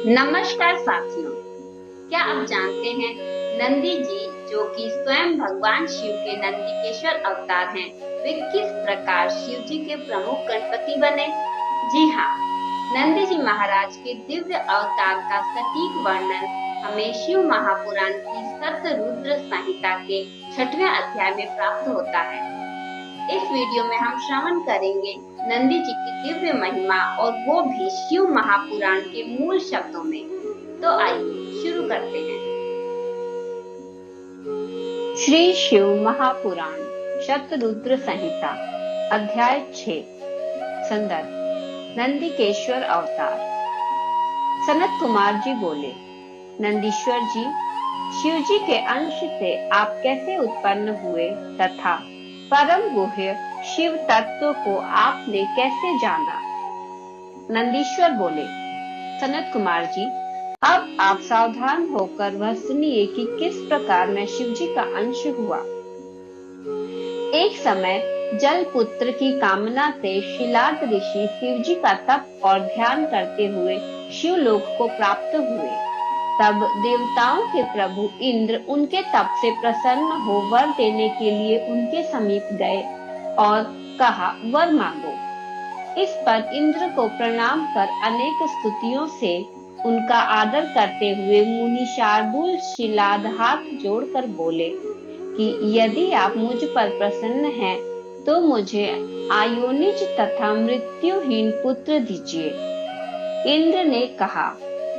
नमस्कार साथियों, क्या आप जानते हैं नंदी जी जो कि स्वयं भगवान शिव के नंदीकेश्वर अवतार हैं, वे किस प्रकार शिव जी के प्रमुख गणपति बने? जी हाँ, नंदी जी महाराज के दिव्य अवतार का सटीक वर्णन हमें शिव महापुराण की सतरुद्र संहिता के 6वें अध्याय में प्राप्त होता है। इस वीडियो में हम श्रवण करेंगे नंदी जी की दिव्य महिमा और वो भी शिव महापुराण के मूल शब्दों में। तो आइए शुरू करते हैं। श्री शिव महापुराण शतरुद्र संहिता अध्याय 6 संदर्भ नंदीकेश्वर अवतार। सनत कुमार जी बोले, नंदीश्वर जी, शिव जी के अंश से आप कैसे उत्पन्न हुए तथा परम गुह्य शिव तत्व को आपने कैसे जाना? नंदीश्वर बोले, सनत कुमार जी, अब आप सावधान होकर वह सुनिए कि किस प्रकार मैं शिव जी का अंश हुआ। एक समय जल पुत्र की कामना से शिलाद ऋषि शिव जी का तप और ध्यान करते हुए शिवलोक को प्राप्त हुए। तब देवताओं के प्रभु इंद्र उनके तप से प्रसन्न हो वर देने के लिए उनके समीप गए और कहा, वर मांगो। इस पर इंद्र को प्रणाम कर अनेक स्तुतियों से उनका आदर करते हुए मुनि शार्दूल शिलाद हाथ जोड़कर बोले कि यदि आप मुझ पर प्रसन्न हैं तो मुझे आयोनिज तथा मृत्युहीन पुत्र दीजिए। इंद्र ने कहा,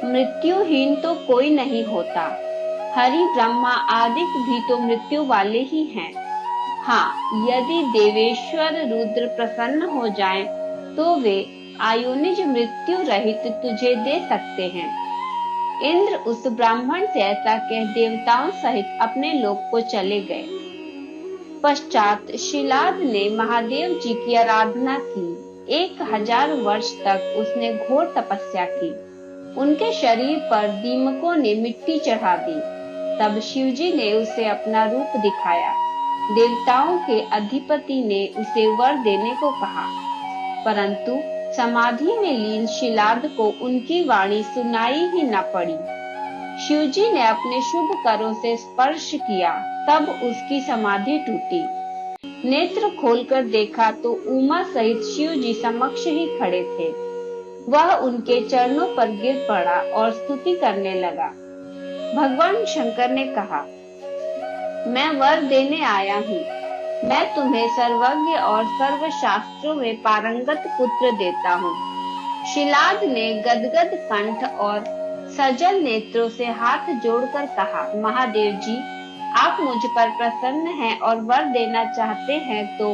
मृत्युहीन तो कोई नहीं होता, हरि ब्रह्मा आदि भी तो मृत्यु वाले ही हैं। हाँ, यदि देवेश्वर रुद्र प्रसन्न हो जाएं, तो वे आयोनिज मृत्यु रहित तुझे दे सकते हैं। इंद्र उस ब्राह्मण से ऐसा कह देवताओं सहित अपने लोक को चले गए। पश्चात शिलाद ने महादेव जी की आराधना की। 1000 वर्ष तक उसने घोर तपस्या की। उनके शरीर पर दीमकों ने मिट्टी चढ़ा दी। तब शिव जी ने उसे अपना रूप दिखाया। देवताओं के अधिपति ने उसे वर देने को कहा, परंतु समाधि में लीन शिलाद को उनकी वाणी सुनाई ही न पड़ी। शिव जी ने अपने शुभ करों से स्पर्श किया, तब उसकी समाधि टूटी। नेत्र खोलकर देखा तो उमा सहित शिव जी समक्ष ही खड़े थे। वह उनके चरणों पर गिर पड़ा और स्तुति करने लगा। भगवान शंकर ने कहा, मैं वर देने आया हूँ। मैं तुम्हें सर्वज्ञ और सर्व शास्त्रों में पारंगत पुत्र देता हूँ। शिलाद ने गदगद कंठ और सजल नेत्रों से हाथ जोड़कर कहा, महादेव जी, आप मुझ पर प्रसन्न हैं और वर देना चाहते हैं तो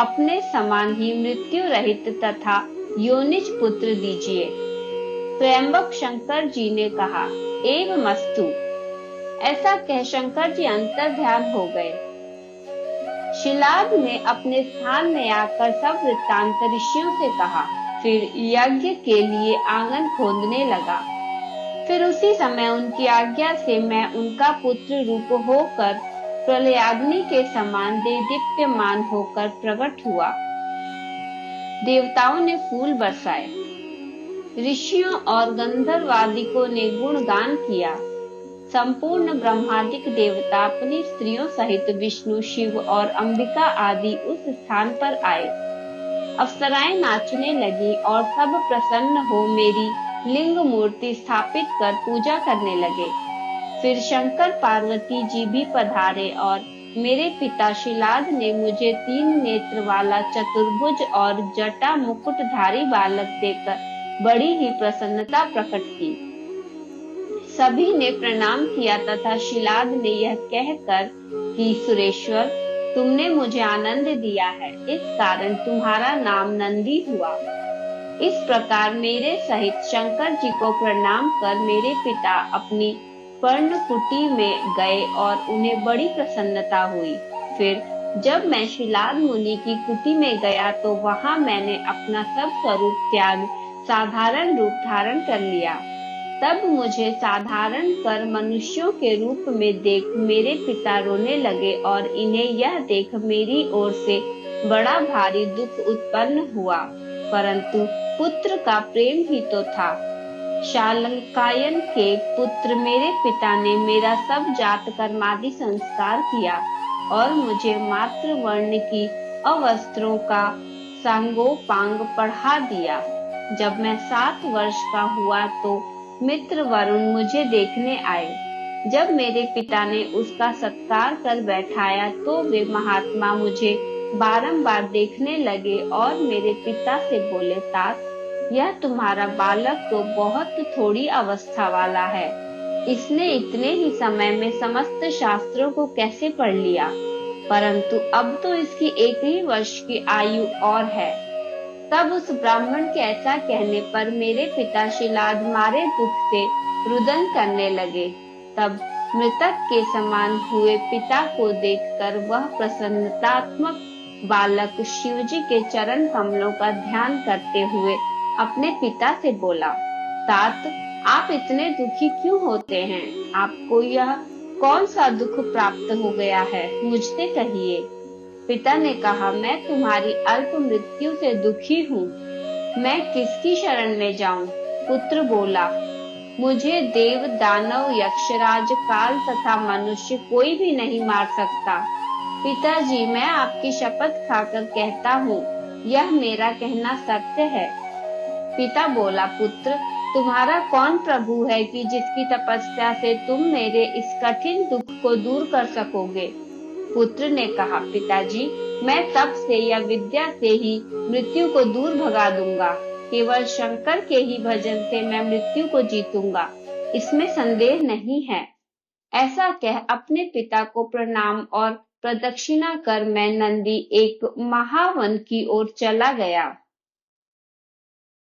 अपने समान ही मृत्यु रहित तथा योनिज पुत्र दीजिए। त्र्यंबक शंकर जी ने कहा, एवमस्तु। ऐसा कह शंकर जी अंतर ध्यान हो गए। शिलाद ने अपने स्थान में आकर सब वृत्तांत ऋषियों से कहा, फिर यज्ञ के लिए आंगन खोदने लगा। फिर उसी समय उनकी आज्ञा से मैं उनका पुत्र रूप होकर प्रलयाग्नि के समान देदीप्यमान होकर प्रकट हुआ। देवताओं ने फूल बरसाए, ऋषियों और गंधर्वादिकों ने गुणगान किया। संपूर्ण ब्रह्मादिक देवता अपनी स्त्रियों सहित विष्णु, शिव और अंबिका आदि उस स्थान पर आए। अप्सराएं नाचने लगी और सब प्रसन्न हो मेरी लिंग मूर्ति स्थापित कर पूजा करने लगे। फिर शंकर पार्वती जी भी पधारे और मेरे पिता शिलाद ने मुझे 3 नेत्र वाला चतुर्भुज और जटा मुकुटधारी बालक देकर बड़ी ही प्रसन्नता प्रकट की। सभी ने प्रणाम किया तथा शिलाद ने यह कहकर कि सुरेश्वर, तुमने मुझे आनंद दिया है, इस कारण तुम्हारा नाम नंदी हुआ। इस प्रकार मेरे सहित शंकर जी को प्रणाम कर मेरे पिता अपनी पर्णकुटी में गए और उन्हें बड़ी प्रसन्नता हुई। फिर जब मैं शिलाद मुनि की कुटी में गया तो वहां मैंने अपना सब स्वरूप त्याग साधारण रूप धारण कर लिया। तब मुझे साधारण कर मनुष्यों के रूप में देख मेरे पिता रोने लगे और इन्हें यह देख मेरी ओर से बड़ा भारी दुख उत्पन्न हुआ, परंतु पुत्र का प्रेम ही तो था। शालंकायन के पुत्र मेरे पिता ने मेरा सब जात कर्मादि संस्कार किया और मुझे मातृवर्ण की अवस्त्रों का सांगोपांग पढ़ा दिया। जब मैं 7 वर्ष का हुआ तो मित्र वरुण मुझे देखने आए। जब मेरे पिता ने उसका सत्कार कर बैठाया तो वे महात्मा मुझे बारंबार देखने लगे और मेरे पिता से बोले, तात, यह तुम्हारा बालक तो बहुत थोड़ी अवस्था वाला है। इसने इतने ही समय में समस्त शास्त्रों को कैसे पढ़ लिया? परंतु अब तो इसकी 1 ही वर्ष की आयु और है। तब उस ब्राह्मण के ऐसा कहने पर मेरे पिता शिलाद मारे दुख से रुदन करने लगे। तब मृतक के समान हुए पिता को देखकर वह प्रसन्नतात्मक बालक शिवजी के चरण कमलों का ध्यान करते हुए अपने पिता से बोला, तात, आप इतने दुखी क्यों होते हैं? आपको यह कौन सा दुख प्राप्त हो गया है? मुझसे कहिए। पिता ने कहा, मैं तुम्हारी अल्प मृत्यु से दुखी हूँ। मैं किसकी शरण में जाऊं? पुत्र बोला, मुझे देव, दानव, यक्षराज, काल तथा मनुष्य कोई भी नहीं मार सकता। पिताजी, मैं आपकी शपथ खाकर कहता हूँ, यह मेरा कहना सत्य है। पिता बोला, पुत्र, तुम्हारा कौन प्रभु है कि जिसकी तपस्या से तुम मेरे इस कठिन दुख को दूर कर सकोगे? पुत्र ने कहा, पिताजी, मैं तप से या विद्या से ही मृत्यु को दूर भगा दूंगा। केवल शंकर के ही भजन से मैं मृत्यु को जीतूंगा, इसमें संदेह नहीं है। ऐसा कह अपने पिता को प्रणाम और प्रदक्षिणा कर मैं नंदी एक महावन की ओर चला गया।